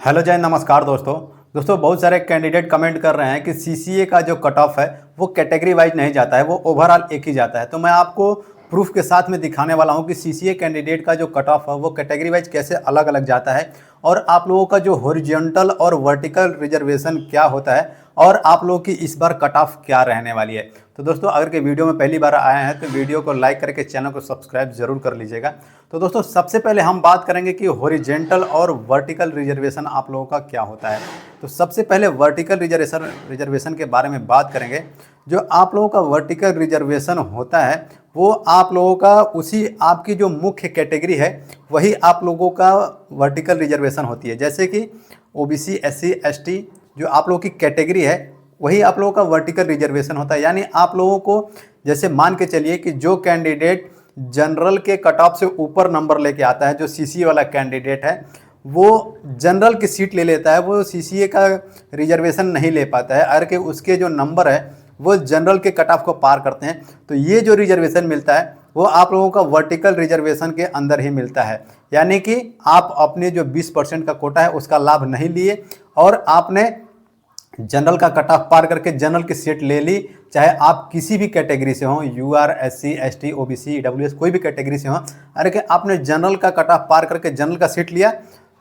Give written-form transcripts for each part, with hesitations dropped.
Hello जय नमस्कार दोस्तों बहुत सारे कैंडिडेट कमेंट कर रहे हैं कि सीसीए का जो कट ऑफ है वो कैटेगरी वाइज नहीं जाता है, वो ओवरऑल एक ही जाता है। तो मैं आपको प्रूफ के साथ में दिखाने वाला हूं कि सीसीए कैंडिडेट का जो कट ऑफ है वो कैटेगरी वाइज कैसे अलग अलग जाता है और आप लोगों का जो हॉरिजॉन्टल और वर्टिकल रिजर्वेशन क्या होता है और आप लोगों की इस बार कट ऑफ क्या रहने वाली है। तो दोस्तों अगर के वीडियो में पहली बार आए हैं तो वीडियो को लाइक करके चैनल को सब्सक्राइब जरूर कर लीजिएगा। तो दोस्तों सबसे पहले हम बात करेंगे कि हॉरिजॉन्टल और वर्टिकल रिजर्वेशन आप लोगों का क्या होता है। तो सबसे पहले वर्टिकल रिजर्वेशन के बारे में बात करेंगे। जो आप लोगों का वर्टिकल रिजर्वेशन होता है वो आप लोगों का उसी आपकी जो मुख्य कैटेगरी है वही आप लोगों का वर्टिकल रिजर्वेशन होती है। जैसे कि ओबीसी एससी एसटी जो आप लोगों की कैटेगरी है वही आप लोगों का वर्टिकल रिजर्वेशन होता है। यानी आप लोगों को जैसे मान के चलिए कि जो कैंडिडेट जनरल के कट ऑफ से ऊपर नंबर लेके आता है, जो सीसीए वाला कैंडिडेट है वो जनरल की सीट ले लेता है, वो सीसीए का रिजर्वेशन नहीं ले पाता है। अगर कि उसके जो नंबर है वो जनरल के कट ऑफ को पार करते हैं तो ये जो रिजर्वेशन मिलता है वो आप लोगों का वर्टिकल रिजर्वेशन के अंदर ही मिलता है। यानी कि आप अपने जो 20% का कोटा है उसका लाभ नहीं लिए और आपने जनरल का कट ऑफ पार करके जनरल की सीट ले ली, चाहे आप किसी भी कैटेगरी से हो, UR SC ST OBC EWS कोई भी कैटेगरी से हो। अरे कि आपने जनरल का कट ऑफ पार करके जनरल का सीट लिया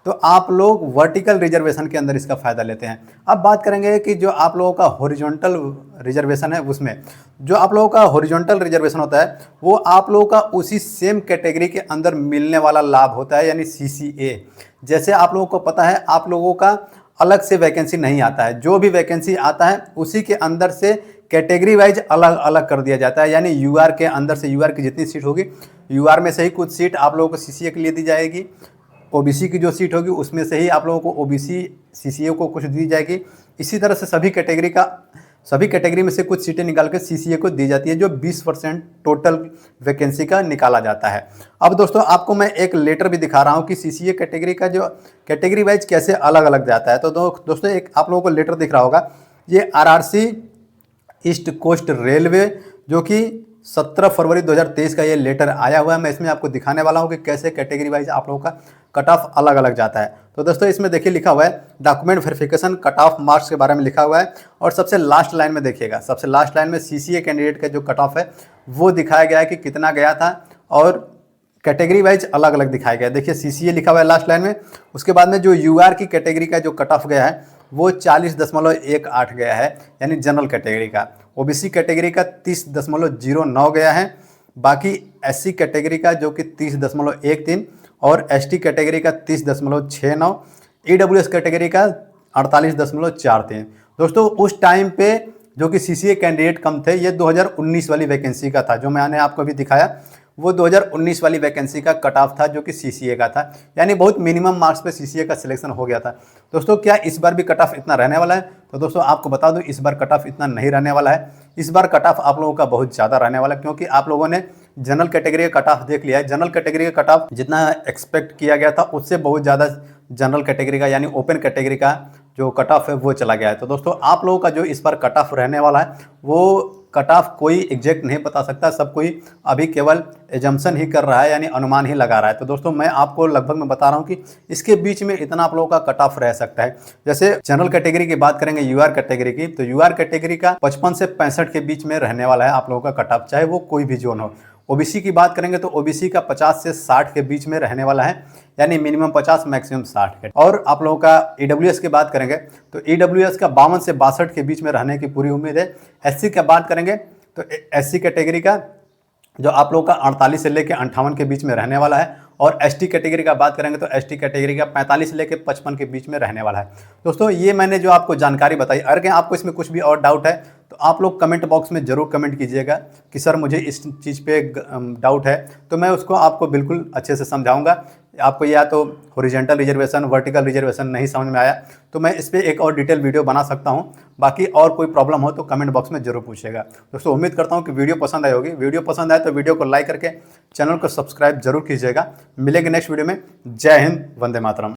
तो आप लोग वर्टिकल रिजर्वेशन के अंदर इसका फ़ायदा लेते हैं। अब बात करेंगे कि जो आप लोगों का हॉरिजॉन्टल रिजर्वेशन है उसमें जो आप लोगों का हॉरिजॉन्टल रिजर्वेशन होता है वो आप लोगों का उसी सेम कैटेगरी के अंदर मिलने वाला लाभ होता है, यानी सीसीए। जैसे आप लोगों को पता है आप लोगों का अलग से वैकेंसी नहीं आता है, जो भी वैकेंसी आता है उसी के अंदर से कैटेगरी वाइज अलग अलग कर दिया जाता है। यानी यूआर के अंदर से यूआर की जितनी सीट होगी यूआर में से ही कुछ सीट आप लोगों को सीसीए के लिए दी जाएगी, ओबीसी की जो सीट होगी उसमें से ही आप लोगों को ओबीसी सीसीए को कुछ दी जाएगी। इसी तरह से सभी कैटेगरी में से कुछ सीटें निकाल के सीसीए को दी जाती है, जो 20% टोटल वैकेंसी का निकाला जाता है। अब दोस्तों आपको मैं एक लेटर भी दिखा रहा हूँ कि सीसीए कैटेगरी का जो कैटेगरी वाइज कैसे अलग अलग जाता है। तो दोस्तों एक आप लोगों को लेटर दिख रहा होगा, ये आरआरसी ईस्ट कोस्ट रेलवे जो कि 17 फरवरी 2023 का ये लेटर आया हुआ है। मैं इसमें आपको दिखाने वाला हूँ कि कैसे कैटेगरी वाइज आप लोगों का कट ऑफ अलग अलग जाता है। तो दोस्तों इसमें देखिए लिखा हुआ है document verification cut off marks के बारे में लिखा हुआ है और सबसे लास्ट लाइन में देखिएगा, सबसे लास्ट लाइन में सीसीए कैंडिडेट का जो कट ऑफ है वो दिखाया गया है कि कितना गया था और कैटेगरी वाइज अलग अलग दिखाया गया है। देखिए सीसीए लिखा हुआ है लास्ट लाइन में, उसके बाद में जो यूआर की कैटेगरी का जो कट ऑफ गया है वो 40.18 गया है, यानी जनरल कैटेगरी का। ओबीसी कैटेगरी का 30.09 गया है, बाकी एससी कैटेगरी का जो कि 30.13 और एसटी कैटेगरी का 30.69, ईडब्ल्यूएस कैटेगरी का 48.43। दोस्तों उस टाइम पे जो कि सीसीए कैंडिडेट कम थे, ये 2019 वाली वैकेंसी का था, जो मैंने आपको अभी दिखाया वो 2019 वाली वैकेंसी का कट ऑफ था जो कि सीसीए का था। यानी बहुत मिनिमम मार्क्स पे सीसीए का सिलेक्शन हो गया था। दोस्तों क्या इस बार भी कट ऑफ इतना रहने वाला है? तो दोस्तों आपको बता दूं इस बार कट ऑफ इतना नहीं रहने वाला है। इस बार कट ऑफ आप लोगों का बहुत ज़्यादा रहने वाला है, क्योंकि आप लोगों ने जनरल कैटेगरी का कट ऑफ देख लिया है। जनरल कैटेगरी का कट ऑफ जितना एक्सपेक्ट किया गया था उससे बहुत ज़्यादा जनरल कैटेगरी का यानी ओपन कैटेगरी का जो कट ऑफ है वो चला गया है। तो दोस्तों आप लोगों का जो इस बार कट ऑफ रहने वाला है वो कट ऑफ कोई एग्जैक्ट नहीं बता सकता, सब कोई अभी केवल एजम्पशन ही कर रहा है, यानी अनुमान ही लगा रहा है। तो दोस्तों मैं आपको लगभग मैं बता रहा हूँ कि इसके बीच में इतना आप लोगों का कट ऑफ रह सकता है। जैसे जनरल कैटेगरी की बात करेंगे यूआर कैटेगरी की, तो यूआर कैटेगरी का 55 से 65 के बीच में रहने वाला है आप लोगों का कट ऑफ, चाहे वो कोई भी जोन हो। ओबीसी की बात करेंगे तो ओबीसी का 50 से 60 के बीच में रहने वाला है, यानी मिनिमम 50 मैक्सिमम 60 के। और आप लोगों का ईडब्ल्यूएस की बात करेंगे तो ईडब्ल्यूएस का 52 से 62 के बीच में रहने की पूरी उम्मीद है। एससी की बात करेंगे तो एससी कैटेगरी का जो आप लोगों का 48 से लेकर 58 के बीच में रहने वाला है और एसटी कैटेगरी का बात करेंगे तो एसटी कैटेगरी का 45 से लेकर 55 के बीच में रहने वाला है। दोस्तों ये मैंने जो आपको जानकारी बताई, अगर आपको इसमें कुछ भी और डाउट है तो आप लोग कमेंट बॉक्स में ज़रूर कमेंट कीजिएगा कि सर मुझे इस चीज़ पे डाउट है, तो मैं उसको आपको बिल्कुल अच्छे से समझाऊंगा। आपको या तो हॉरिजॉन्टल रिजर्वेशन वर्टिकल रिजर्वेशन नहीं समझ में आया तो मैं इस पर एक और डिटेल वीडियो बना सकता हूं। बाकी और कोई प्रॉब्लम हो तो कमेंट बॉक्स में जरूर पूछेगा। दोस्तों उम्मीद करता हूं कि वीडियो पसंद आई होगी। वीडियो पसंद आए तो वीडियो को लाइक करके चैनल को सब्सक्राइब जरूर कीजिएगा। मिलेंगे नेक्स्ट वीडियो में। जय हिंद, वंदे मातरम।